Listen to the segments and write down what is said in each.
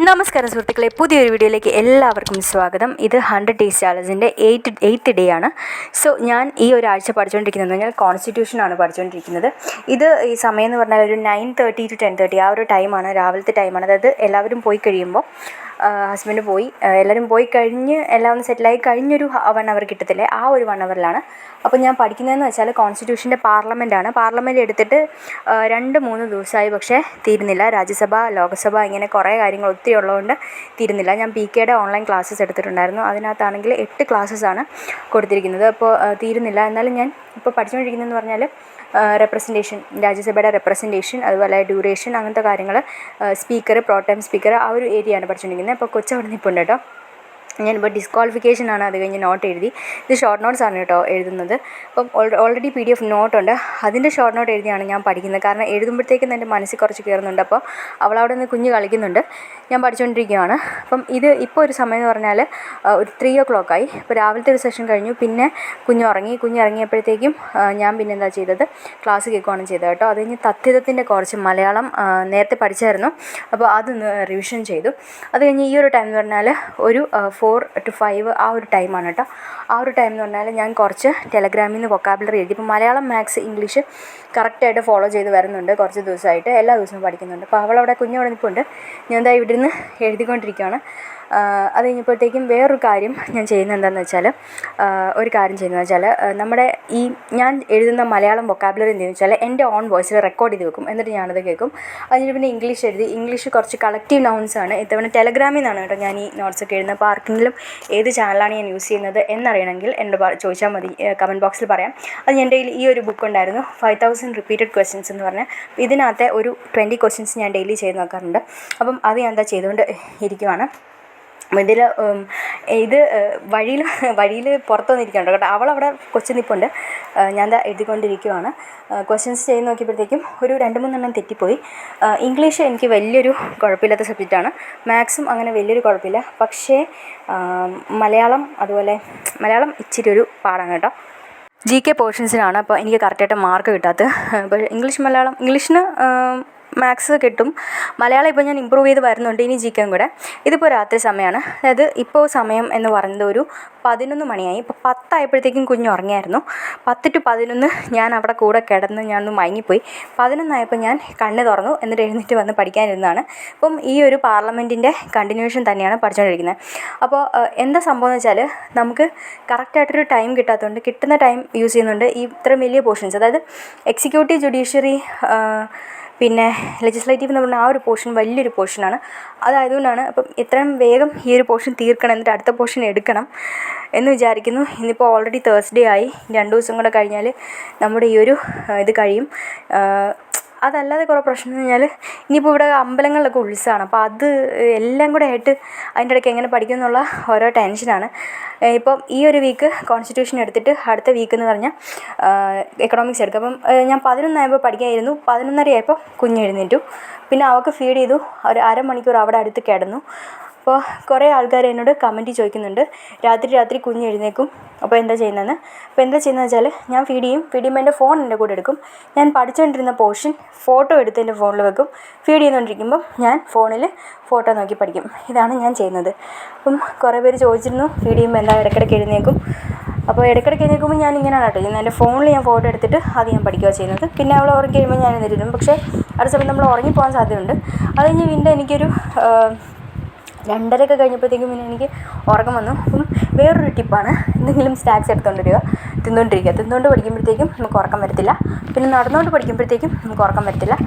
നമസ്കാരം സുഹൃത്തുക്കളെ, പുതിയൊരു വീഡിയോയിലേക്ക് എല്ലാവർക്കും സ്വാഗതം. ഇത് 100 ഡേയ്സ് ചാലഞ്ചിൻ്റെ 8th ഡേ ആണ്. സോ ഞാൻ ഈ ഒരാഴ്ച പഠിച്ചുകൊണ്ടിരിക്കുന്നത് പറഞ്ഞാൽ കോൺസ്റ്റിറ്റ്യൂഷനാണ് പഠിച്ചുകൊണ്ടിരിക്കുന്നത്. ഇത് ഈ സമയം എന്ന് പറഞ്ഞാൽ ഒരു 9:30 to 10:30 ആ ഒരു ടൈമാണ്, രാവിലത്തെ ടൈമാണ്. അതായത് എല്ലാവരും പോയി കഴിയുമ്പോൾ, ഹസ്ബൻഡ് പോയി, എല്ലാവരും പോയി കഴിഞ്ഞ് എല്ലാം ഒന്ന് സെറ്റിലായി കഴിഞ്ഞൊരു 1 അവർ കിട്ടത്തില്ലേ, ആ ഒരു 1 അവറിലാണ്. അപ്പോൾ ഞാൻ പഠിക്കുന്നതെന്ന് വെച്ചാൽ കോൺസ്റ്റിറ്റ്യൂഷൻ്റെ പാർലമെൻറ്റ് എടുത്തിട്ട് 2-3 ദിവസമായി, പക്ഷേ തീരുന്നില്ല. രാജ്യസഭ, ലോകസഭ, ഇങ്ങനെ കുറേ കാര്യങ്ങൾ ഒത്തിരി ഉള്ളതുകൊണ്ട് തീരുന്നില്ല. ഞാൻ PKയുടെ ഓൺലൈൻ ക്ലാസ്സസ് എടുത്തിട്ടുണ്ടായിരുന്നു. അതിനകത്താണെങ്കിൽ 8 ക്ലാസ്സസാണ് കൊടുത്തിരിക്കുന്നത്. അപ്പോൾ തീരുന്നില്ല. എന്നാലും ഞാൻ ഇപ്പോൾ പഠിച്ചുകൊണ്ടിരിക്കുന്നതെന്ന് പറഞ്ഞാൽ റെപ്രസെൻറ്റേഷൻ, രാജ്യസഭയുടെ റെപ്രസെൻറ്റേഷൻ, അതുപോലെ ഡ്യൂറേഷൻ, അങ്ങനത്തെ കാര്യങ്ങൾ, സ്പീക്കർ, പ്രോടൈം സ്പീക്കർ, ആ ഒരു ഏരിയയാണ് പഠിച്ചുകൊണ്ടിരിക്കുന്നത്. അപ്പോൾ കൊച്ചവിടെ നിൽപ്പുണ്ട് കേട്ടോ. ഞാനിപ്പോൾ ഡിസ്ക്വാളിഫിക്കേഷനാണ്, അത് കഴിഞ്ഞ് നോട്ട് എഴുതി. ഇത് ഷോർട്ട് നോട്ട്സാണ് കേട്ടോ എഴുതുന്നത്. അപ്പം ഓൾറെഡി PDF നോട്ടുണ്ട്, അതിൻ്റെ ഷോർട്ട് നോട്ട് എഴുതിയാണ് ഞാൻ പഠിക്കുന്നത്. കാരണം എഴുതുമ്പോഴത്തേക്കും എൻ്റെ മനസ്സിൽ കുറച്ച് കയറുന്നുണ്ട്. അപ്പോൾ അവളവിടെ നിന്ന് കുഞ്ഞ് കളിക്കുന്നുണ്ട്, ഞാൻ പഠിച്ചുകൊണ്ടിരിക്കുകയാണ്. അപ്പം ഇത് ഇപ്പോൾ ഒരു സമയം എന്ന് പറഞ്ഞാൽ ഒരു 3 o'clock ആയി. ഇപ്പോൾ രാവിലത്തെ ഒരു സെഷൻ കഴിഞ്ഞു, പിന്നെ കുഞ്ഞിറങ്ങിയപ്പോഴത്തേക്കും ഞാൻ പിന്നെ എന്താ ചെയ്തത്, ക്ലാസ് കേൾക്കുകയാണ് ചെയ്തത് കേട്ടോ. അത് കഴിഞ്ഞ് തത്വത്തിൻ്റെ കുറച്ച് മലയാളം നേരത്തെ പഠിച്ചായിരുന്നു, അപ്പോൾ അതൊന്ന് റിവിഷൻ ചെയ്തു. അത് കഴിഞ്ഞ് ഈ ഒരു ടൈം എന്ന് പറഞ്ഞാൽ ഒരു 4 to 5 ആ ഒരു ടൈമാണ് കേട്ടോ. ആ ഒരു ടൈം എന്ന് പറഞ്ഞാൽ ഞാൻ കുറച്ച് ടെലഗ്രാമിൽ നിന്ന് വൊക്കാബുലറി എഴുതി. ഇപ്പോൾ മലയാളം, മാത്സ്, ഇംഗ്ലീഷ് കറക്റ്റായിട്ട് ഫോളോ ചെയ്ത് വരുന്നുണ്ട് കുറച്ച് ദിവസമായിട്ട്, എല്ലാ ദിവസവും പഠിക്കുന്നുണ്ട്. അപ്പോൾ അവളവിടെ കുഞ്ഞവിടെ നിൽപ്പുണ്ട്, ഞാൻ എന്താ ഇവിടെ നിന്ന് എഴുതിക്കൊണ്ടിരിക്കുകയാണ്. അത് കഴിഞ്ഞപ്പോഴത്തേക്കും വേറൊരു കാര്യം ഞാൻ ചെയ്യുന്നത് എന്താണെന്ന് വെച്ചാൽ, നമ്മുടെ ഈ ഞാൻ എഴുതുന്ന മലയാളം വൊക്കാബുലറി എന്താണെന്ന് വെച്ചാൽ എൻ്റെ ഓൺ വോയിസിൽ റെക്കോർഡ് ചെയ്ത് വെക്കും, എന്നിട്ട് ഞാനത് കേൾക്കും. അതിന് പിന്നെ ഇംഗ്ലീഷ് എഴുതി. ഇംഗ്ലീഷ് കുറച്ച് കളക്റ്റീവ് നൗൺസാണ്. ഇത്തവണ ടെലഗ്രാമിൽ നിന്നാണ് കേട്ടോ ഞാൻ ഈ നോട്ട്സൊക്കെ എഴുതുന്നത്. അപ്പോൾ ആർക്കെങ്കിലും ഏത് ചാനലാണ് ഞാൻ യൂസ് ചെയ്യുന്നത് എന്നറിയണമെങ്കിൽ എന്നോട് ചോദിച്ചാൽ മതി, കമൻറ്റ് ബോക്സിൽ പറയാം. അത് എൻ്റെ കയ്യിൽ ഈ ഒരു ബുക്ക് ഉണ്ടായിരുന്നു, 5000 റിപ്പീറ്റഡ് ക്വസ്റ്റ്യൻസ് എന്ന് പറഞ്ഞാൽ. ഇതിനകത്തെ ഒരു 20 ക്വസ്റ്റ്യൻസ് ഞാൻ ഡെയിലി ചെയ്ത് നോക്കാറുണ്ട്. അപ്പം അത് ഞാൻ എന്താ ചെയ്തുകൊണ്ട് ഇരിക്കുവാണ്. ഇതിൽ ഇത് വഴിയിൽ പുറത്തു വന്നിരിക്കുന്നുണ്ട് കേട്ടോ. അവളവിടെ കൊച്ചു നിൽപ്പുണ്ട്, ഞാൻ എന്താ എഴുതിക്കൊണ്ടിരിക്കുവാണ്. ക്വസ്റ്റ്യൻസ് ചെയ്ത് നോക്കിയപ്പോഴത്തേക്കും ഒരു 2-3 എണ്ണം തെറ്റിപ്പോയി. ഇംഗ്ലീഷ് എനിക്ക് വലിയൊരു കുഴപ്പമില്ലാത്ത സബ്ജക്റ്റാണ്, മാത്സും അങ്ങനെ വലിയൊരു കുഴപ്പമില്ല. പക്ഷേ മലയാളം ഇച്ചിരി ഒരു പാടാണ് കേട്ടോ. GK പോർഷൻസിനാണ് അപ്പോൾ എനിക്ക് കറക്റ്റായിട്ട് മാർക്ക് കിട്ടാത്തത്. അപ്പോൾ ഇംഗ്ലീഷിന് മാത്സ് കിട്ടും. മലയാളം ഇപ്പോൾ ഞാൻ ഇമ്പ്രൂവ് ചെയ്ത് വരുന്നുണ്ട്, ഇനി GK കൂടെ. ഇതിപ്പോൾ രാത്രി സമയമാണ്, അതായത് ഇപ്പോൾ സമയം എന്ന് പറയുന്നത് ഒരു 11 മണിയായി. ഇപ്പോൾ 10 ആയപ്പോഴത്തേക്കും കുഞ്ഞ് ഉറങ്ങിയായിരുന്നു. 10 to 11 ഞാൻ അവിടെ കൂടെ കിടന്ന് ഞാനൊന്ന് മയങ്ങിപ്പോയി. 11 ആയപ്പോൾ ഞാൻ കണ്ണ് തുറന്നു, എന്നിട്ട് എഴുന്നേറ്റ് വന്ന് പഠിക്കാനിരുന്നതാണ്. അപ്പം ഈ ഒരു പാർലമെൻറ്റിൻ്റെ കണ്ടിന്യൂഷൻ തന്നെയാണ് പഠിച്ചുകൊണ്ടിരിക്കുന്നത്. അപ്പോൾ എന്താ സംഭവം എന്ന് വെച്ചാൽ, നമുക്ക് കറക്റ്റായിട്ടൊരു ടൈം കിട്ടാത്തതുകൊണ്ട് കിട്ടുന്ന ടൈം യൂസ് ചെയ്യുന്നുണ്ട്. ഈ ഇത്രയും വലിയ പോർഷൻസ്, അതായത് എക്സിക്യൂട്ടീവ്, ജുഡീഷ്യറി, പിന്നെ ലെജിസ്ലേറ്റീവ് എന്ന് പറഞ്ഞാൽ ആ ഒരു പോർഷൻ വലിയൊരു പോർഷനാണ്. അതായതുകൊണ്ടാണ് അപ്പം എത്രയും വേഗം ഈ ഒരു പോർഷൻ തീർക്കണം, എന്നിട്ട് അടുത്ത പോർഷൻ എടുക്കണം എന്ന് വിചാരിക്കുന്നു. ഇന്നിപ്പോൾ ഓൾറെഡി തേഴ്സ്ഡേ ആയി, 2 ദിവസം കൂടെ കഴിഞ്ഞാൽ നമ്മുടെ ഈ ഒരു ഇത് കഴിയും. അതല്ലാതെ കുറേ പ്രശ്നം എന്ന് പറഞ്ഞാൽ, ഇനിയിപ്പോൾ ഇവിടെ അമ്പലങ്ങളിലൊക്കെ ഉത്സവമാണ്. അപ്പോൾ അത് എല്ലാം കൂടെ ആയിട്ട് അതിൻ്റെ ഇടയ്ക്ക് എങ്ങനെ പഠിക്കും എന്നുള്ള ഓരോ ടെൻഷനാണ്. ഇപ്പം ഈ ഒരു വീക്ക് കോൺസ്റ്റിറ്റ്യൂഷൻ എടുത്തിട്ട് അടുത്ത വീക്ക് എന്ന് പറഞ്ഞാൽ എക്കണോമിക്സ് എടുക്കും. അപ്പം ഞാൻ 11 ആയപ്പോൾ പഠിക്കായിരുന്നു. 11:30 ആയപ്പോൾ കുഞ്ഞ് എഴുന്നേറ്റു. പിന്നെ അവൾക്ക് ഫീഡ് ചെയ്തു, ഒരു അരമണിക്കൂർ അവിടെ അടുത്ത് കിടന്നു. അപ്പോൾ കുറേ ആൾക്കാർ എന്നോട് കമൻറ്റ് ചോദിക്കുന്നുണ്ട്, രാത്രി കുഞ്ഞ് എഴുന്നേക്കും, അപ്പോൾ എന്താ ചെയ്യുന്നതെന്ന്. അപ്പോൾ എന്താ ചെയ്യുന്നതെന്ന് വെച്ചാൽ, ഞാൻ ഫീഡ് ചെയ്യുമ്പോൾ എൻ്റെ ഫോൺ എൻ്റെ കൂടെ എടുക്കും. ഞാൻ പഠിച്ചുകൊണ്ടിരുന്ന പോർഷൻ ഫോട്ടോ എടുത്ത് എൻ്റെ ഫോണിൽ വെക്കും. ഫീഡ് ചെയ്തുകൊണ്ടിരിക്കുമ്പം ഞാൻ ഫോണിൽ ഫോട്ടോ നോക്കി പഠിക്കും. ഇതാണ് ഞാൻ ചെയ്യുന്നത്. അപ്പം കുറേ പേര് ചോദിച്ചിരുന്നു, ഫീഡ് ചെയ്യുമ്പോൾ എന്താ ഇടയ്ക്കിടയ്ക്ക് എഴുന്നേക്കും. അപ്പോൾ ഇടയ്ക്കിടയ്ക്ക് എഴുന്നേൽക്കുമ്പോൾ ഞാൻ ഇങ്ങനെയാണ് കേട്ടോ ചെയ്യുന്നത്. എൻ്റെ ഫോണിൽ ഞാൻ ഫോട്ടോ എടുത്തിട്ട് അത് ഞാൻ പഠിക്കുക ചെയ്യുന്നത്. പിന്നെ അവൾ ഉറങ്ങി കഴിയുമ്പോൾ ഞാൻ എഴുന്നേറ്റിരുന്നു. പക്ഷേ അടുത്ത സമയം നമ്മൾ ഉറങ്ങിപ്പോകാൻ സാധ്യതയുണ്ട്. അത് കഴിഞ്ഞ് പിന്നെ എനിക്കൊരു 2:30 കഴിഞ്ഞപ്പോഴത്തേക്കും പിന്നെ എനിക്ക് ഉറക്കം വന്നു. അപ്പം വേറൊരു ടിപ്പാണ്, എന്തെങ്കിലും സ്നാക്സ് എടുത്തുകൊണ്ട് തിന്നുകൊണ്ട് പഠിക്കുമ്പോഴത്തേക്കും നമുക്ക് ഉറക്കം വരത്തില്ല. പിന്നെ നടന്നുകൊണ്ട് പഠിക്കുമ്പോഴത്തേക്കും നമുക്ക് ഉറക്കം വരത്തില്ല.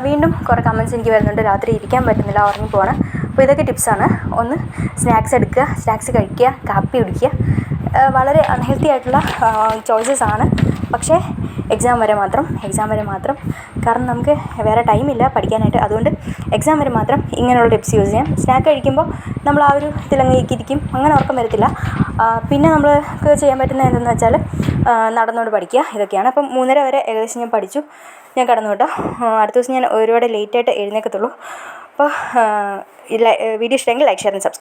വീണ്ടും കുറേ കമൻറ്റ്സ് എനിക്ക് വരുന്നുണ്ട്, രാത്രി ഇരിക്കാൻ പറ്റുന്നില്ല, ഉറങ്ങിപ്പോവാണ്. അപ്പോൾ ഇതൊക്കെ ടിപ്സാണ്. ഒന്ന്, സ്നാക്സ് എടുക്കുക, സ്നാക്സ് കഴിക്കുക, കാപ്പി കുടിക്കുക. വളരെ അൺഹെൽത്തി ആയിട്ടുള്ള ചോയ്സസ് ആണ്, പക്ഷേ എക്സാം വരെ മാത്രം. കാരണം നമുക്ക് വേറെ ടൈമില്ല പഠിക്കാനായിട്ട്. അതുകൊണ്ട് എക്സാം വരെ മാത്രം ഇങ്ങനെയുള്ള ടിപ്സ് യൂസ് ചെയ്യാം. സ്നാക്ക് കഴിക്കുമ്പോൾ നമ്മൾ ആ ഒരു തിളങ്ങിയിരിക്കും, അങ്ങനെ ഉറക്കം വരത്തില്ല. പിന്നെ നമ്മൾക്ക് ചെയ്യാൻ പറ്റുന്നത് എന്തെന്ന് വെച്ചാൽ, നടന്നുകൊണ്ട് പഠിക്കുക. ഇതൊക്കെയാണ്. അപ്പം 3:30 വരെ ഏകദേശം ഞാൻ പഠിച്ചു, ഞാൻ കിടന്നു കേട്ടോ. അടുത്ത ദിവസം ഞാൻ ഒരുപാട് ലേറ്റായിട്ട് എഴുന്നേൽക്കത്തുള്ളൂ. അപ്പോൾ വീഡിയോ ഇഷ്ടമെങ്കിൽ ലൈക്ക്, ഷെയർ ആൻഡ് സബ്സ്ക്രൈബ്.